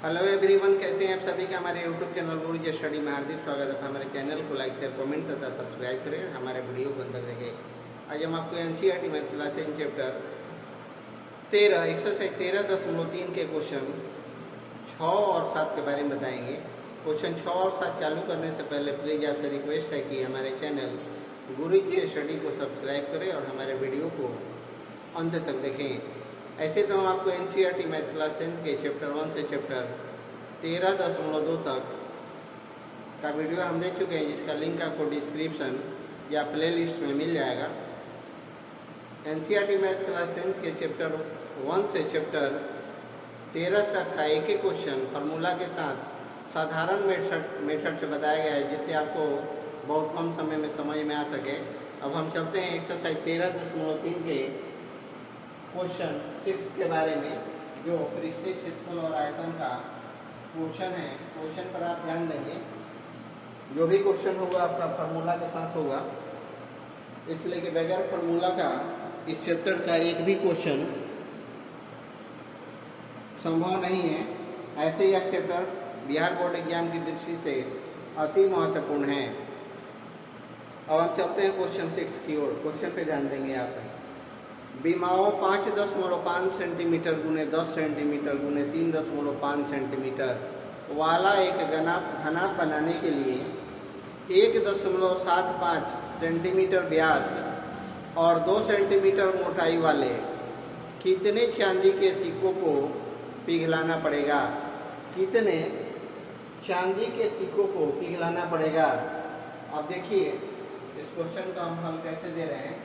Hello everyone, कैसे हैं आप सभी का हमारे यूट्यूब चैनल गुरुजी स्टडी में हार्दिक स्वागत है। हमारे चैनल को लाइक शेयर कमेंट तथा सब्सक्राइब करें, हमारे वीडियो को अंत तक देखें। आज हम आपको NCERT math class 10 chapter 13 exercise 13.3 के क्वेश्चन 6 और 7 के बारे में बताएंगे। क्वेश्चन 6 और 7 चालू करने से पहले प्लीज़ आपसे रिक्वेस्ट है कि हमारे चैनल गुरुजी स्टडी को सब्सक्राइब करें और हमारे वीडियो को अंत तक देखें। ऐसे तो हम आपको एनसीईआरटी मैथ क्लास 10 के चैप्टर 1 से चैप्टर 13.2 तक का वीडियो हम दे चुके हैं, जिसका लिंक आपको डिस्क्रिप्शन या प्लेलिस्ट में मिल जाएगा। एनसीईआरटी मैथ क्लास 10 के चैप्टर 1 से चैप्टर 13 तक का एक क्वेश्चन फार्मूला के साथ साधारण मेथड से बताया गया है, जिससे आपको बहुत कम समय में समझ में आ सके। अब हम चलते हैं एक्सरसाइज 13.3 के क्वेश्चन 6 के बारे में, जो पृष्ठीय क्षेत्रफल और आयतन का क्वेश्चन है। क्वेश्चन पर आप ध्यान देंगे, जो भी क्वेश्चन होगा आपका फार्मूला के साथ होगा, इसलिए कि बगैर फार्मूला का इस चैप्टर का एक भी क्वेश्चन संभव नहीं है। ऐसे ही यह चैप्टर बिहार बोर्ड एग्जाम की दृष्टि से अति महत्वपूर्ण है। अब हम चलते हैं क्वेश्चन 6 की ओर। क्वेश्चन पे ध्यान देंगे आप। विमाओं 5.5 सेंटीमीटर गुने 10 सेंटीमीटर गुने 3.5 सेंटीमीटर वाला एक घनाभ बनाने के लिए 1.75 सेंटीमीटर व्यास और 2 सेंटीमीटर मोटाई वाले कितने चांदी के सिक्कों को पिघलाना पड़ेगा? कितने चांदी के सिक्कों को पिघलाना पड़ेगा? अब देखिए, इस क्वेश्चन का हम हल कैसे दे रहे हैं।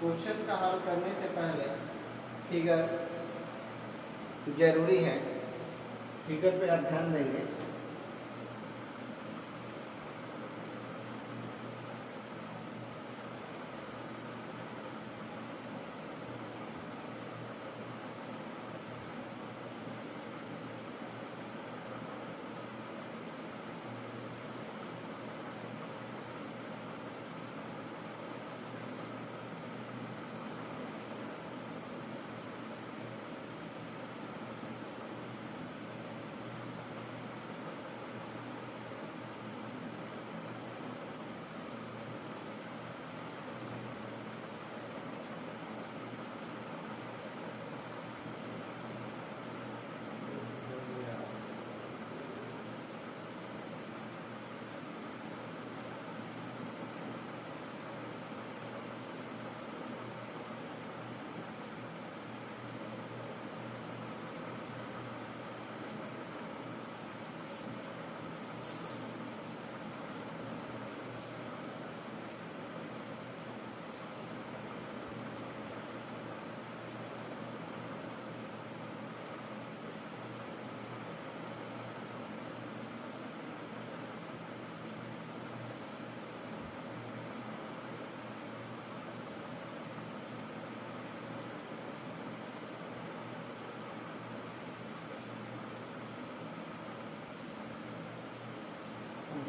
क्वेश्चन का हल करने से पहले फिगर जरूरी है। फिगर पे आप ध्यान देंगे।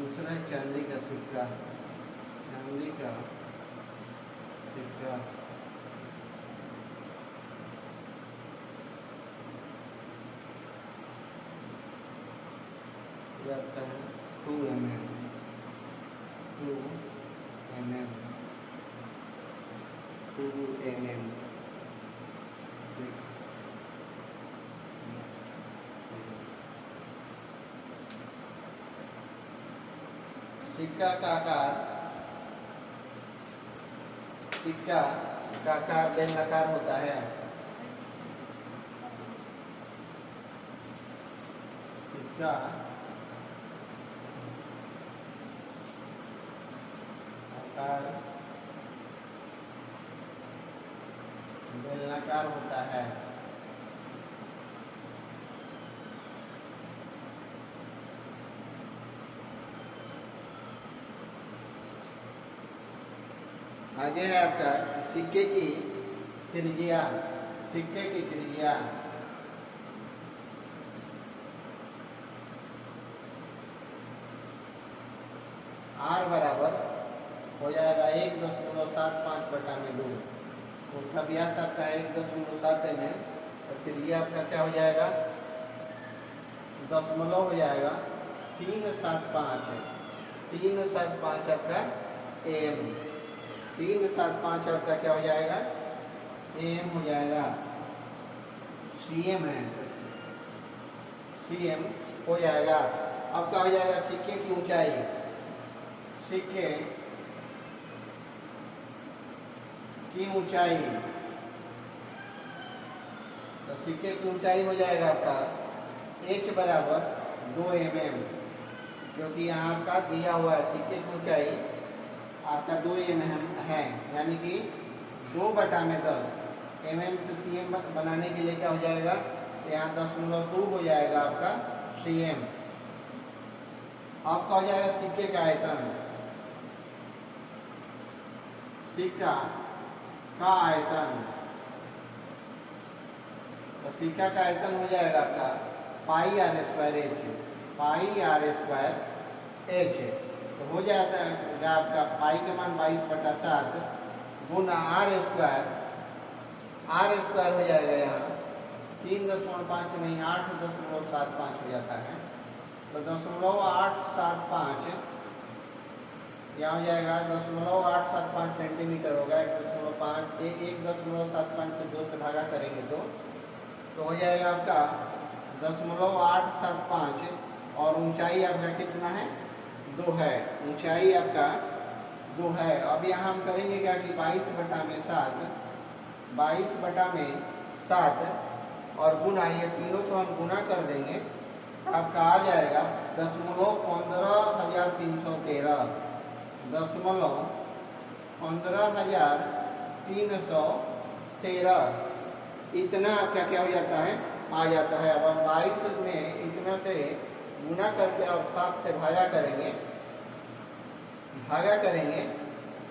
दूसरा है चांदी का सिक्का। चांदी का सिक्का जाता है 2 mm 2 mm 2 mm। सिक्का का आकार बेलनाकार होता है। सिक्का आकार बेलनाकार होता है। आगे है आपका सिक्के की त्रिज्या। सिक्के की त्रिज्या R बराबर हो जाएगा 1.75/2। उसका व्यास आपका 1.7 mm, तो त्रिज्या आपका क्या हो जाएगा दशमलव हो जाएगा 375, 375 आपका AM, 375 आपका क्या हो जाएगा AM हो जाएगा, CM है तो CM हो जाएगा। अब क्या हो जाएगा सिक्के की ऊंचाई, सिक्के की ऊंचाई, तो सिक्के की ऊंचाई हो जाएगा आपका H बराबर 2 mm, क्योंकि यहाँ आपका दिया हुआ है सिक्के की ऊंचाई आपका 2 mm है, यानी कि 2/10 mm से CM बनाने के लिए क्या हो जाएगा, यहाँ 0.2 हो जाएगा आपका CM। आपका हो जाएगा सिक्के का आयतन, सिक्का का आयतन, तो सिक्का का आयतन हो जाएगा आपका πr²h, πr²h, तो हो जाता है आपका पाई का मान 22/7 गुना r² हो जाएगा यहाँ 3.5 नहीं 8.75 हो जाता है, तो 0.875 यहाँ हो जाएगा 0.875 सेंटीमीटर होगा, 1.75 से 2 से भागा करेंगे तो हो जाएगा आपका 0.875, और ऊंचाई आपका कितना है 2 है, ऊंचाई आपका 2 है। अब यहाँ हम करेंगे क्या कि 22/7 और गुना, ये तीनों को हम गुना कर देंगे, आपका आ जाएगा 15,313, 15,313, इतना आपका क्या हो जाता है आ जाता है। अब हम 22 में इतना से गुना करके और 7 से भागा करेंगे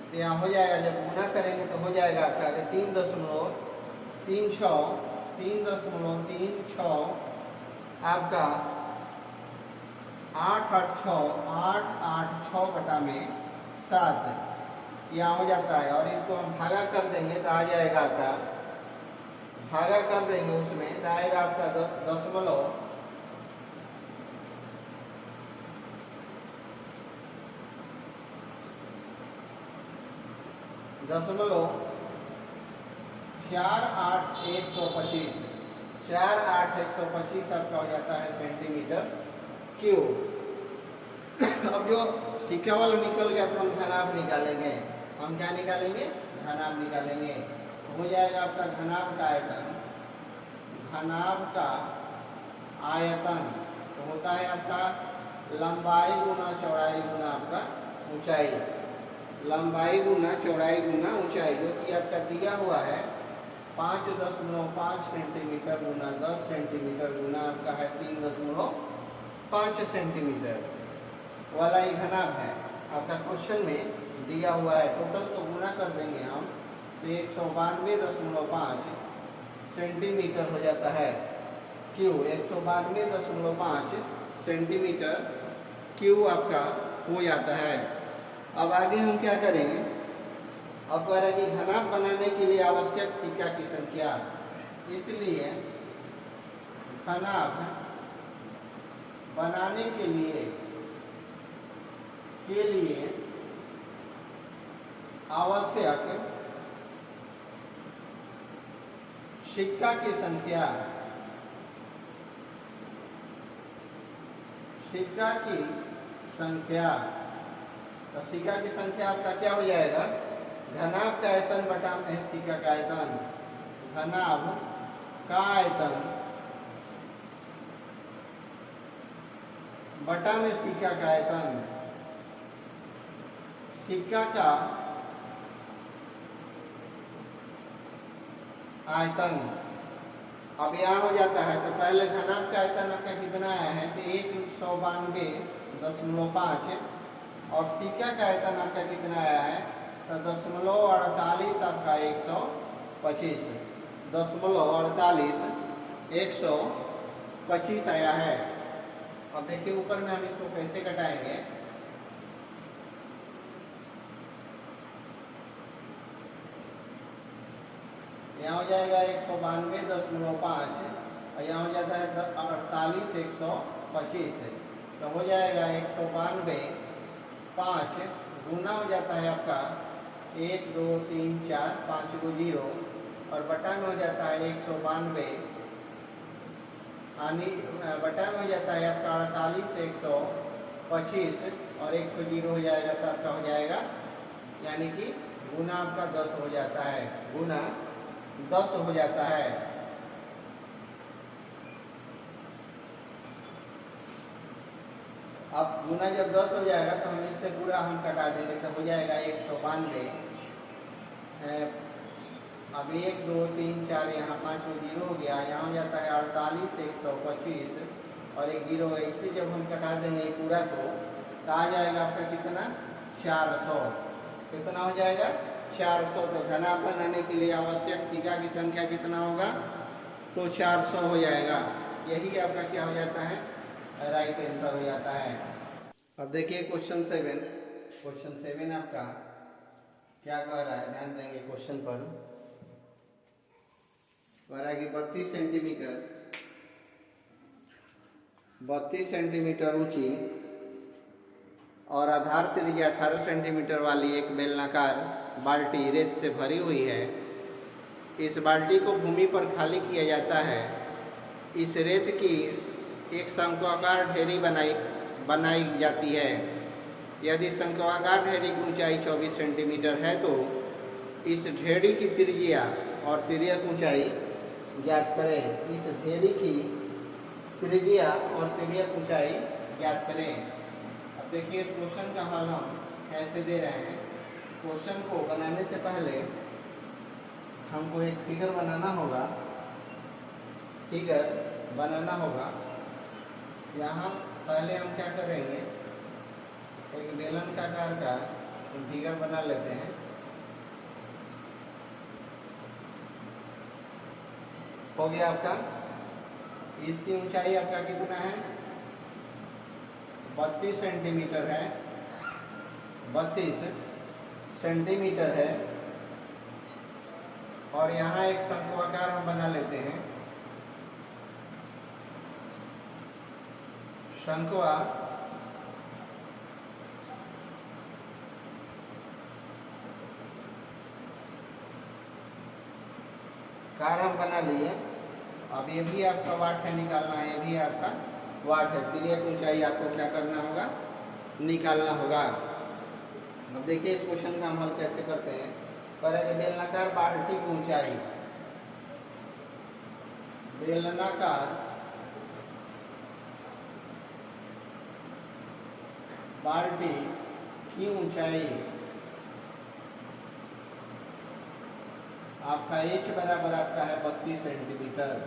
तो यहाँ हो जाएगा, जब गुना करेंगे तो हो जाएगा आपका 3.36 आपका 886/7 यहाँ हो जाता है, और इसको हम भागा कर देंगे तो आ जाएगा आपका, भागा कर देंगे उसमें तो आएगा आपका 0.4 48125 आपका हो जाता है सेंटीमीटर क्यूब। अब जो सिक्का वाला निकल गया तो हम घनाभ निकालेंगे, हम क्या निकालेंगे घनाभ निकालेंगे, हो जाएगा आपका घनाभ का आयतन, घनाभ का आयतन तो होता है आपका लंबाई गुना चौड़ाई गुना आपका ऊंचाई, लंबाई गुना चौड़ाई गुना ऊंचाई, जो कि आपका दिया हुआ है 5.5 सेंटीमीटर गुना 10 सेंटीमीटर गुना आपका है 3.5 सेंटीमीटर वाला ही घनाभ है आपका क्वेश्चन में दिया हुआ है। टोटल को गुना कर देंगे हम तो 192.5 सेंटीमीटर हो जाता है क्यू, 192.5 सेंटीमीटर क्यू आपका हो जाता है। अब आगे हम क्या करेंगे, अब कह रहे हैं कि घनाभ बनाने के लिए आवश्यक सिक्का की संख्या, इसलिए घनाभ बनाने के लिए आवश्यक सिक्का की संख्या, सिक्का की संख्या, तो सिक्का की संख्या आपका क्या हो जाएगा, घनाभ का आयतन बटा में सिक्का का आयतन, घनाभ का आयतन बटा में सिक्का का आयतन, सिक्का का आयतन। अब यहाँ हो जाता है तो पहले घनाभ का आयतन आपका कितना आया है तो 192.5, और सिक्का का आयतन आपका कितना आया है तो 0.48 आपका 125, 0.48 125 आया है। अब देखिए ऊपर में हम इसको कैसे घटाएंगे, यहाँ हो जाएगा 192.5 और यहाँ हो जाता है 48,125, तो हो जाएगा 192 5 गुना हो जाता है आपका 1 2 3 4 5 को 0 और बटा में हो जाता है 192 यानी बटा में हो जाता है आपका 48,125 और 1 को 0 हो जाएगा तो आपका हो जाएगा यानी कि गुना आपका 10 हो जाता है, गुना 10 हो जाता है। अब गुना जब 10 हो जाएगा तो हम इससे पूरा हम कटा देंगे तो हो जाएगा 192। अब 1 2 3 4 यहाँ 5 को 0 हो गया, यहाँ हो जाता है 48,125 और 1 0 है। इससे जब हम कटा देंगे पूरा को तो आ जाएगा आपका कितना 400। कितना हो जाएगा 400। तो घनापन आने के लिए आवश्यक सीका की संख्या कितना होगा तो 400 हो जाएगा। यही आपका क्या हो जाता है राइट आंसर हो जाता है। अब देखिए क्वेश्चन 7। क्वेश्चन 7 आपका क्या कह रहा है, ध्यान देंगे क्वेश्चन पर। कह रहा है कि 32 सेंटीमीटर ऊंची और आधार त्रिज्या 18 सेंटीमीटर वाली एक बेलनाकार बाल्टी रेत से भरी हुई है। इस बाल्टी को भूमि पर खाली किया जाता है। इस रेत की एक शंक्वाकार ढेरी बनाई जाती है। यदि शंक्वाकार ढेरी की ऊंचाई 24 सेंटीमीटर है तो इस ढेरी की त्रिज्या और तिर्यक ऊंचाई ज्ञात करें। इस ढेरी की त्रिज्या और तिर्यक ऊंचाई ज्ञात करें। अब देखिए इस क्वेश्चन का हल हम कैसे दे रहे हैं। क्वेश्चन को बनाने से पहले हमको एक फिगर बनाना होगा। फिगर बनाना होगा। यहाँ पहले हम क्या करेंगे, एक बेलनाकार का फिगर बना लेते हैं। हो गया आपका। इसकी ऊंचाई आपका कितना है 32 सेंटीमीटर है, 32 सेंटीमीटर है। और यहाँ एक शंक्वाकार हम बना लेते हैं। शंक्वाकार हम बना लिए। अब ये भी आपका वाट है निकालना है, ये भी आपका वाट है। तिर्यक ऊंचाई आपको क्या करना होगा निकालना होगा। अब देखिए इस क्वेश्चन का हम हल कैसे करते हैं। पर बेलनाकार बाल्टी की ऊंचाई, बेलनाकार बाल्टी की ऊंचाई आपका h बराबर आपका है 32 सेंटीमीटर,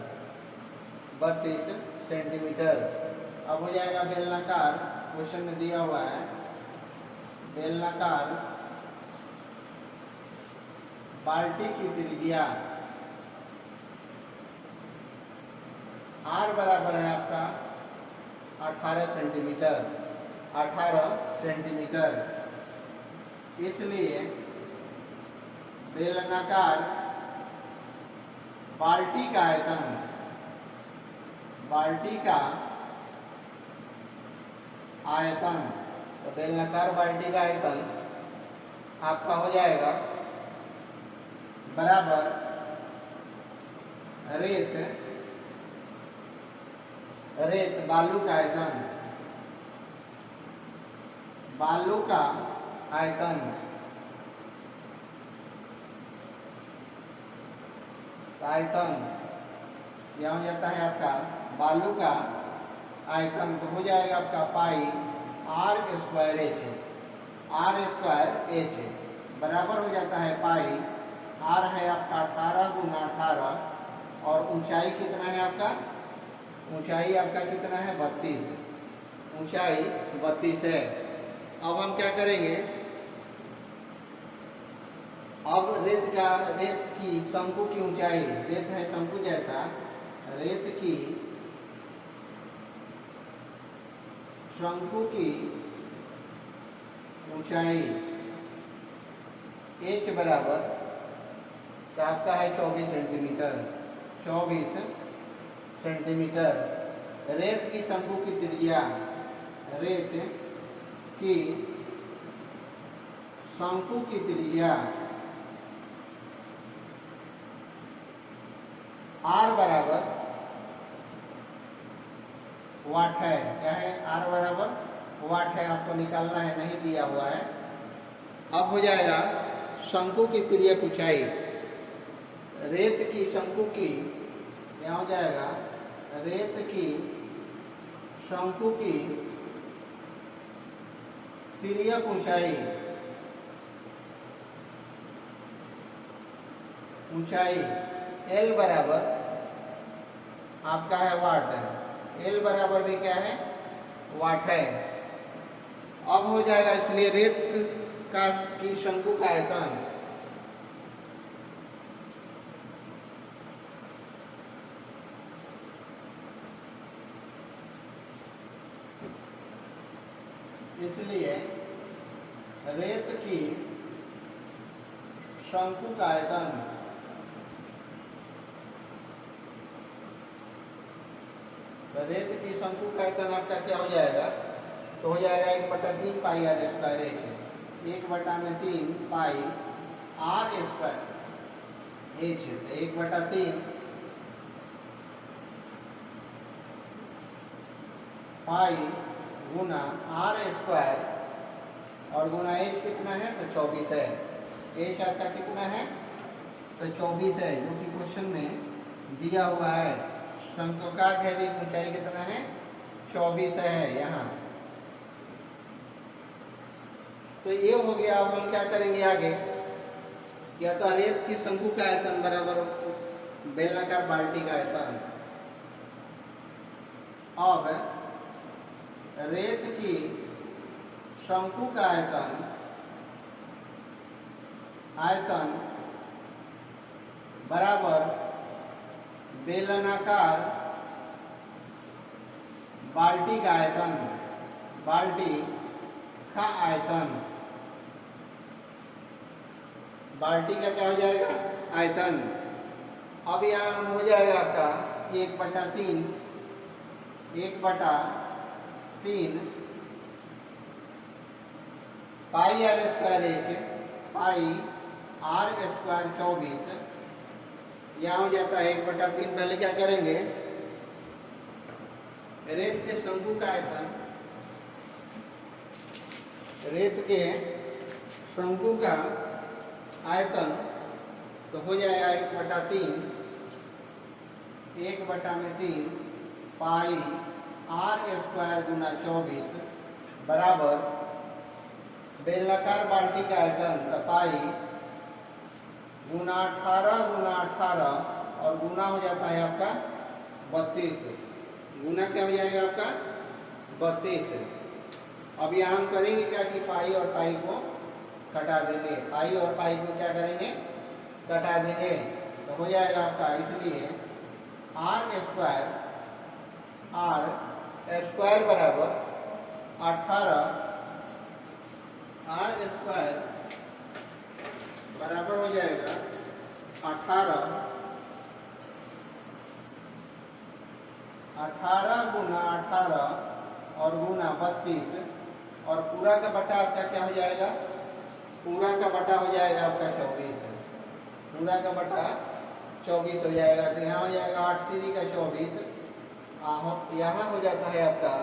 32 सेंटीमीटर। अब हो जाएगा बेलनाकार, क्वेश्चन में दिया हुआ है बेलनाकार बाल्टी की त्रिज्या r बराबर है आपका 18 सेंटीमीटर, 18 सेंटीमीटर। इसलिए बेलनाकार बाल्टी का आयतन, बाल्टी का आयतन, तो बेलनाकार बाल्टी का आयतन आपका हो जाएगा बराबर रेत बालू का आयतन, बालू का आयतन यह हो जाता है आपका बालू का आयतन। तो हो जाएगा आपका पाई r स्क्वायर h बराबर हो जाता है पाई r है आपका 18 गुना 18 और ऊंचाई कितना है आपका, ऊंचाई आपका कितना है 32, ऊंचाई 32 है। अब हम क्या करेंगे, अब रेत की शंकु की ऊंचाई, रेत है शंकु जैसा, रेत की शंकु की ऊंचाई h बराबर तो आपका है 24 सेंटीमीटर, 24 सेंटीमीटर। रेत की शंकु की त्रिज्या, रेत की शंकु की त्रिज्या R बराबर वाट है। क्या है? R बराबर वाट है। आपको निकालना है, नहीं दिया हुआ है। अब हो जाएगा शंकु की तिर्यक ऊंचाई, रेत की शंकु की, क्या हो जाएगा? रेत की शंकु की तिर्यक ऊंचाई, ऊंचाई L बराबर आपका है वाट है। L बराबर भी क्या है? वाट है। अब हो जाएगा, इसलिए रेत का की शंकु का आयतन, इसलिए रेत की शंकु का आयतन रेत की शंकु का आयतन आपका क्या हो जाएगा? तो हो जाएगा 1/3 pi r square h, 1/3 pi r square h, 1/3 pi गुना आर स्क्वायर और गुना एच कितना है? तो 24 है। एच आपका कितना है? तो 24 है, जो कि क्वेश्चन में दिया हुआ है। शंक्वाकार घेरे की ऊंचाई कितना है? 24 है यहाँ। तो ये हो गया। अब हम क्या करेंगे आगे? या तो रेत की शंकु का आयतन बराबर बेलनाकार बाल्टी का आयतन। अब रेत की शंकु का आयतन, आयतन बराबर बेलनाकार बाल्टी का आयतन, बाल्टी का आयतन, बाल्टी का क्या हो जाएगा? आयतन। अब यहाँ हो जाएगा आपका 1/3, 1/3 pi r square h, pi r square 24। यहाँ हो जाता है 1/3। पहले क्या करेंगे? रेत के शंकु का आयतन, रेत के शंकु का आयतन तो हो जाएगा 1/3, 1/3 पाई आर स्क्वायर गुना 24 बराबर बेलनाकार बाल्टी का आयतन तो पाई गुना 18 गुना 18 और गुना हो जाता है आपका 32। गुना क्या हो जाएगा आपका? 32। अब यहाँ हम करेंगे क्या कि पाई और पाई को कटा देंगे। पाई और पाई को क्या करेंगे? कटा देंगे। तो हो जाएगा आपका, इसलिए आर स्क्वायर बराबर 18, आर स्क्वायर बराबर हो जाएगा 18 गुना 18 और गुना 32 और पूरा का बटा आपका क्या हो जाएगा? पूरा का बटा हो जाएगा आपका 24। पूरा का बटा 24 हो जाएगा। तो यहाँ हो जाएगा 8 3 का 24, यहाँ हो जाता है आपका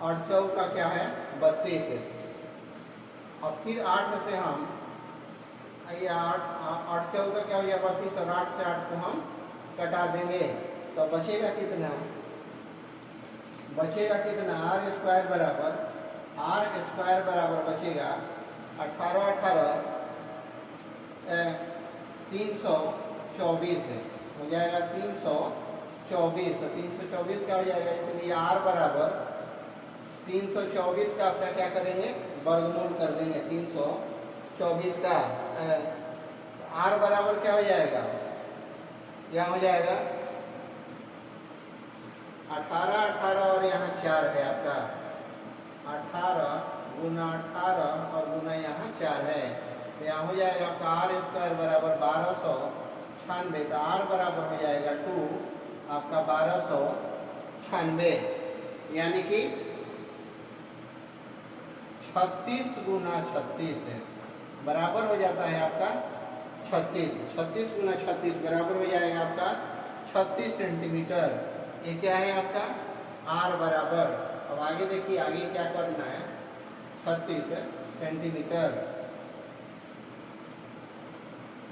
8 4 का क्या है? 32। और फिर 8 से हम ये 8 4 का क्या हो जाएगा? 32 और 8 से 8 को हम कटा देंगे तो बचेगा कितना? बचेगा कितना? आर स्क्वायर बराबर बचेगा 18 18 324 है, हो जाएगा 324। तो 324 क्या हो जाएगा? इसलिए आर बराबर 324 का अपना क्या करेंगे? वर्गमूल कर देंगे। 324 का आर बराबर क्या हो जाएगा? यहाँ हो जाएगा 18 18 और यहाँ 4 है आपका 18 गुना 18 और गुना यहाँ 4 है। तो यहाँ हो जाएगा आपका आर स्क्वायर बराबर 1296। तो आर बराबर हो जाएगा 2 आपका 1296, यानी कि 36 गुना 36 है, बराबर हो जाता है आपका 36। 36 गुना 36 बराबर हो जाएगा आपका 36 सेंटीमीटर। ये क्या है आपका आर बराबर। अब आगे देखिए, आगे क्या करना है, 36 सेंटीमीटर।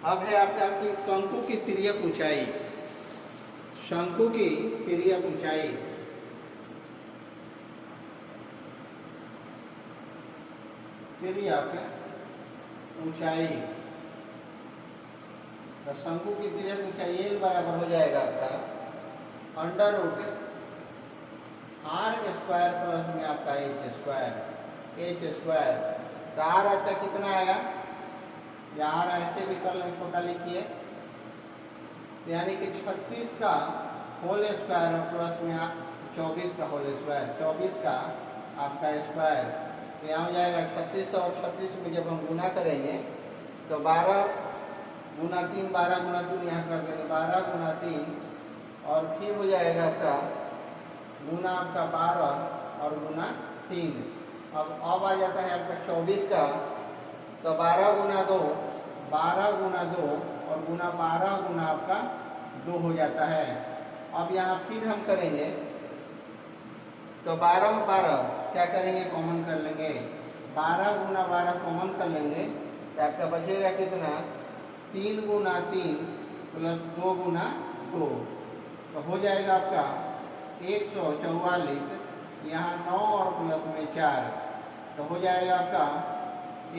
अब है आपका आपकी शंकु की तिर्यक ऊंचाई। शंकु की तिर्यक ऊंचाई, तिर्यक ऊंचाई, तो शंकु की तिर्यक ऊंचाई एल बराबर हो जाएगा आपका under root R square plus में आपका एच स्क्वायर। तो आर आपका कितना आएगा, या आर ऐसे भी कर लें, छोटा लिखिए, यानी कि 36 का होल स्क्वायर और प्लस में 24 का होल स्क्वायर, 24 का आपका स्क्वायर। तो यहाँ हो जाएगा 36 और 36 में जब हम गुना करेंगे तो 12 गुना 3, 12 गुना 3 यहाँ कर देंगे, 12 गुना 3 और फिर हो जाएगा आपका गुना आपका 12 और गुना 3। अब आ जाता है आपका 24 का, तो 12 गुना 2, 12 गुना 2 और गुना 12 गुना आपका 2 हो जाता है। अब यहाँ फिर हम करेंगे तो 12 12 क्या करेंगे, कॉमन कर लेंगे, 12 गुना 12 कॉमन कर लेंगे तो आपका बचेगा कितना, 3 गुना 3 प्लस 2 गुना 2, तो हो जाएगा आपका 144। यहाँ 9 और प्लस में 4, तो हो जाएगा आपका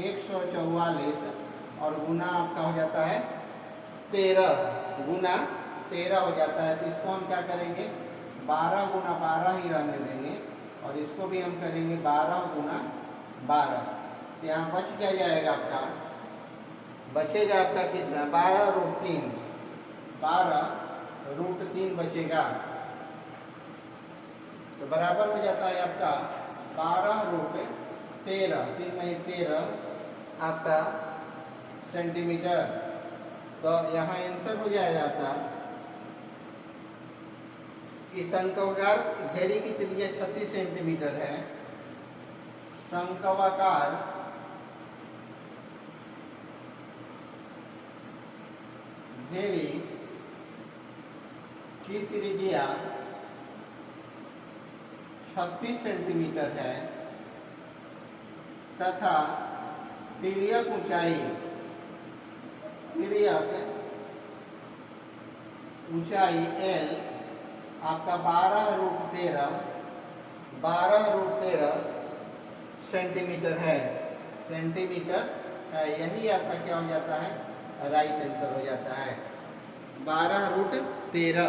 144 और गुना आपका हो जाता है 13, गुना 13 हो जाता है। तो इसको हम क्या करेंगे, 12 गुना 12 ही रहने देंगे और इसको भी हम करेंगे 12 गुना 12। तो यहाँ बच क्या जाएगा आपका, बचेगा आपका कितना, 12 रूट 3, 12 रूट 3 बचेगा। तो बराबर हो जाता है आपका 12 रूट 13, 3 नहीं 13 आपका सेंटीमीटर। तो यहाँ आंसर हो जाएगा आपका कि शंक्वाकार घेरी की त्रिज्या 36 सेंटीमीटर है। शंक्वाकार घेरी की त्रिज्या 36 सेंटीमीटर है तथा तिर्यक ऊंचाई L आपका 12 रूट 13 सेंटीमीटर है, यही आपका क्या हो जाता है, राइट आंसर हो जाता है 12 रूट 13।